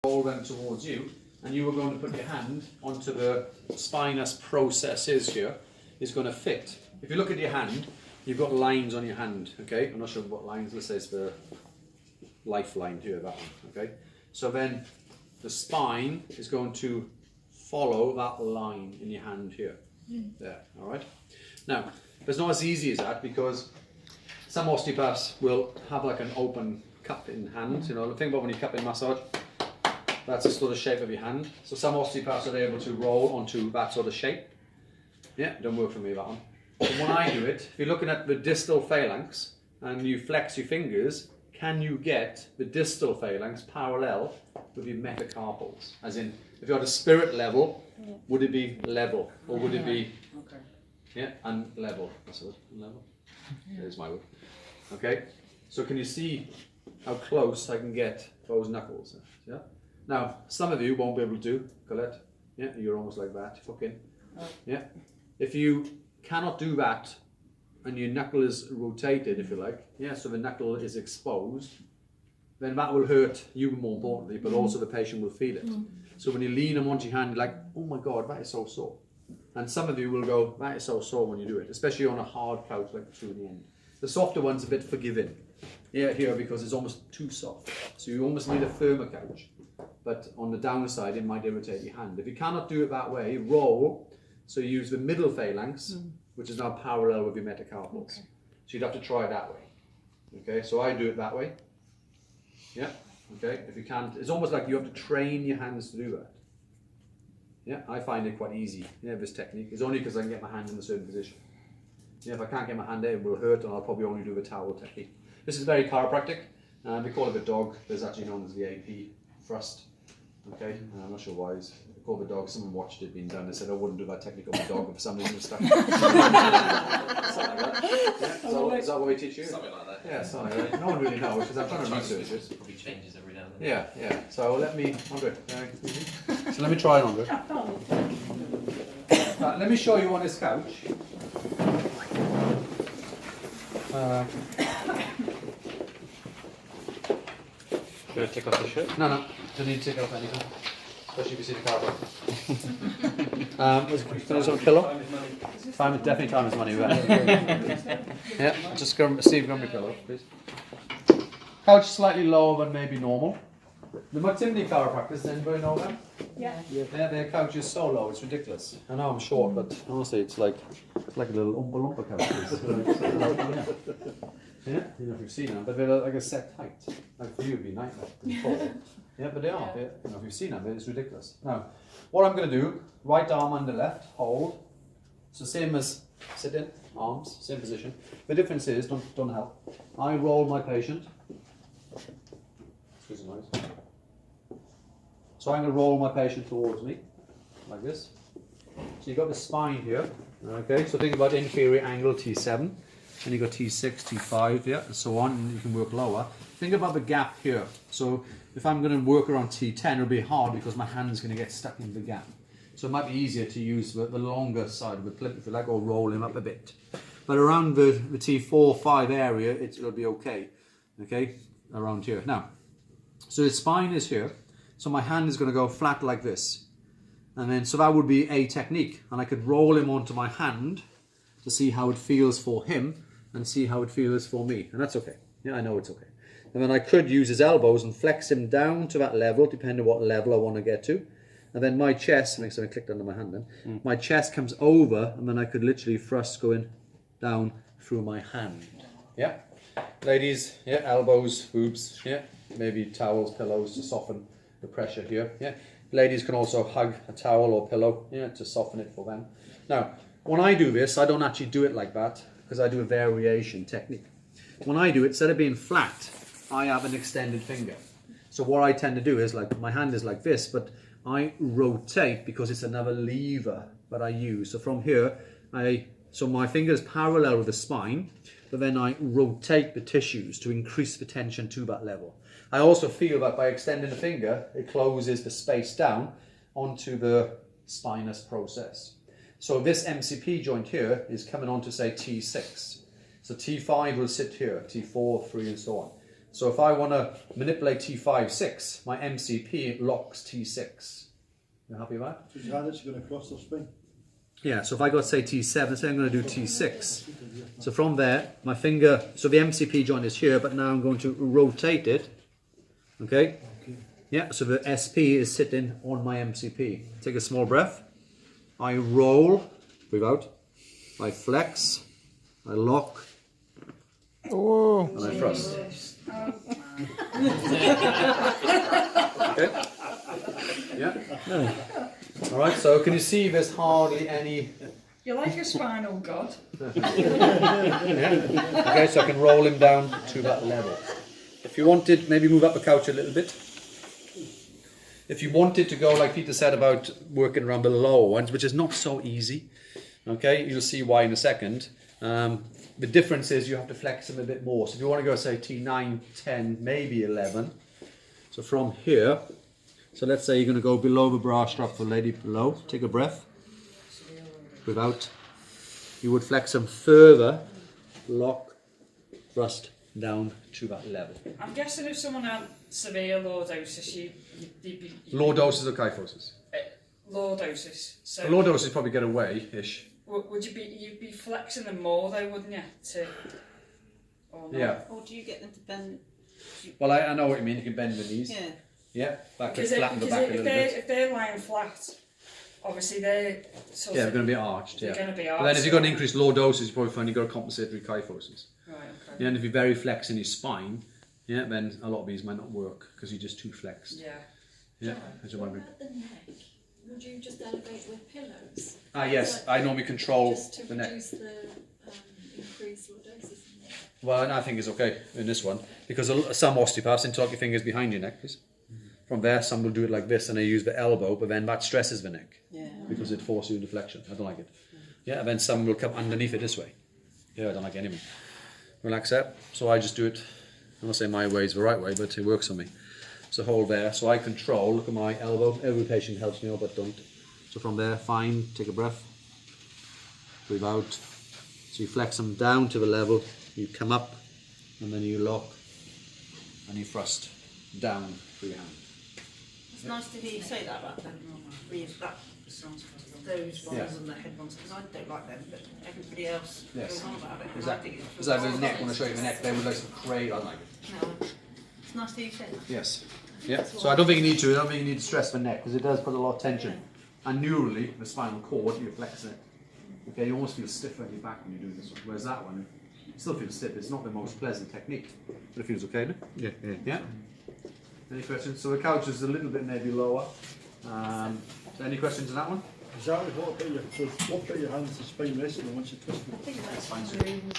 roll them towards you, and you are going to put your hand onto the spinous processes here, is going to fit. If you look at your hand, you've got lines on your hand, okay? I'm not sure what lines, let's say it's the lifeline here, that one, okay? So then the spine is going to follow that line in your hand here. There, all right? Now, it's not as easy as that because some osteopaths will have like an open cup in hand. You know, think about when you cup in massage, that's the sort of shape of your hand. So some osteopaths are able to roll onto that sort of shape. Yeah, don't work for me, that one. But when I do it, if you're looking at the distal phalanx and you flex your fingers, can you get the distal phalanx parallel with your metacarpals? As in, if you're at a spirit level, would it be level? Or would it be, unlevel? That's it, unlevel? There's my word. Okay, so can you see how close I can get those knuckles? Yeah. Now, some of you won't be able to do, Colette. Yeah, you're almost like that, fucking. Yeah. If you cannot do that, and your knuckle is rotated, if you like, yeah, so the knuckle is exposed, then that will hurt you more importantly, but also the patient will feel it. So when you lean them onto your hand, you're like, oh my God, that is so sore. And some of you will go, that is so sore when you do it, especially on a hard couch like through the end. The softer one's a bit forgiving. Yeah, here, because it's almost too soft. So you almost need a firmer couch. But on the downside, it might irritate your hand. If you cannot do it that way, roll. So you use the middle phalanx, which is now parallel with your metacarpals. Okay. So you'd have to try it that way. Okay, so I do it that way. Yeah, okay. If you can't, it's almost like you have to train your hands to do that. Yeah, I find it quite easy, this technique. It's only because I can get my hand in a certain position. Yeah, if I can't get my hand there, it will hurt, and I'll probably only do the towel technique. This is very chiropractic. They call it the dog. There's actually known as the AP thrust. Okay, I'm not sure why it's called the dog. Someone watched it being done. They said I wouldn't do that technique on the dog, but for some reason it stuck. Something like that. Yeah? Is that what we teach you? Something like that. Yeah, something like that. No one really knows because I'm trying to research it. Probably changes every now and then. Yeah. So let me, Andre. So let me try it, Andre. Let me show you on this couch. Should I take off the shirt? No, don't need to take off anything. Especially if you see the car. Can I have a pillow? Definitely time is money. Yeah, just Steve, grab me a pillow, please. Couch slightly lower than maybe normal. The McTimney chiropractors, anybody know them? Yeah. Their couch is so low, it's ridiculous. I know I'm short, but honestly, it's like a little Oompa Loompa couch. Yeah, you know if you've seen them, but they're like a set height. Like for you, it'd be nightmare. Yeah, but they are. Yeah. You know, if you've seen them, it's ridiculous. Now, what I'm going to do, right arm under left, hold. So same as sit in, arms, same position. The difference is, don't help. I roll my patient. Excuse the noise. So I'm going to roll my patient towards me, like this. So you've got the spine here. Okay, so think about inferior angle T7. And you've got T6, T5, yeah, and so on, and you can work lower. Think about the gap here. So if I'm going to work around T10, it'll be hard because my hand's going to get stuck in the gap. So it might be easier to use the longer side of the plinth, if you like, or roll him up a bit. But around the T4, 5 area, it'll be okay, around here. Now, so the spine is here, so my hand is going to go flat like this. And then, so that would be a technique. And I could roll him onto my hand to see how it feels for him, and see how it feels for me, and that's okay. Yeah, I know it's okay. And then I could use his elbows and flex him down to that level, depending on what level I want to get to. And then my chest, next time I clicked under my hand then, my chest comes over, and then I could literally thrust going down through my hand. Yeah, ladies, yeah, elbows, boobs, yeah, maybe towels, pillows to soften the pressure here. Yeah, ladies can also hug a towel or pillow, yeah, to soften it for them. Now, when I do this, I don't actually do it like that, because I do a variation technique. When I do it, instead of being flat, I have an extended finger. So what I tend to do is, like, my hand is like this, but I rotate because it's another lever that I use. So from here, so my finger is parallel with the spine, but then I rotate the tissues to increase the tension to that level. I also feel that by extending the finger, it closes the space down onto the spinous process. So this MCP joint here is coming on to say T6. So T5 will sit here, T4, 3 and so on. So if I want to manipulate T5, 6, my MCP locks T6. You happy with that? So your hand is going across the spine. Yeah, so if I got, say, T7, say I'm going to do T6. So from there, my finger, so the MCP joint is here, but now I'm going to rotate it. Okay? Yeah, so the SP is sitting on my MCP. Take a small breath. I roll, breathe out. I flex, I lock, and I thrust. Okay? Yeah. All right, so can you see there's hardly any... You're like a spinal god. Okay, so I can roll him down to that level. If you wanted, maybe move up the couch a little bit. If you wanted to go, like Peter said, about working around the lower ones, which is not so easy, okay, you'll see why in a second. The difference is you have to flex them a bit more. So if you want to go, say, T9, 10, maybe 11. So from here, so let's say you're going to go below the bra strap for lady below. Take a breath. Without, you would flex them further, lock, thrust down to that level. I'm guessing if someone had severe lordosis, you'd be... Lordosis or kyphosis? Lordosis. So Lordosis probably get away-ish. would you'd be flexing them more though, wouldn't you? Or not? Yeah. Or do you get them to bend? Well, I know what you mean. You can bend the knees. Yeah. Yeah, back to Because flatten the back a little bit. if they're lying flat, obviously they're sort Yeah, they're of... going to be arched. They're Yeah. going to be But then if you've got an increased lordosis, you probably find you've got a compensatory kyphosis. Right, okay. Yeah, and if you're very flexed in your spine, yeah, then a lot of these might not work because you're just too flexed. Yeah. Yeah, as you're What wondering. about the neck? Would you just elevate with pillows? Ah, yes, I normally control Just to the neck. reduce the increased lordosis in the neck? Well, and I think it's okay in this one because some osteopaths interlock your fingers behind your neck, please. From there, some will do it like this and they use the elbow, but then that stresses the neck Yeah. because it forces you into flexion. I don't like it. Yeah, and then some will come underneath it this way. Yeah, I don't like it anyway. Relax that. So I just do it. I'm not saying my way is the right way, but it works for me. So hold there. So I control. Look at my elbow. Every patient helps me out, but don't. So from there, fine. Take a breath. Breathe out. So you flex them down to the level. You come up, and then you lock, and you thrust down through your hand. It's nice to hear you say that about them. Those ones Yeah. and the head ones, because I don't like them, but everybody else Yes. goes on about it. and I Exactly. think it's Is that the neck? When I show you the neck, they would like some crazy. I like it. No, it's nice to hear you say that. Yes. Yeah. So I don't think you need to. I don't think you need to stress the neck because it does put a lot of tension. And neurally, the spinal cord, you flex it. Okay, you almost feel stiffer in your back when you do this one. Whereas that one, you still feel stiff. It's not the most pleasant technique, but it feels okay. No? Yeah. Yeah. Any questions? So the couch is a little bit maybe lower. So any questions on that one? Exactly what about your, so what about your hands to spine resting and once you twist them? I think that's fine.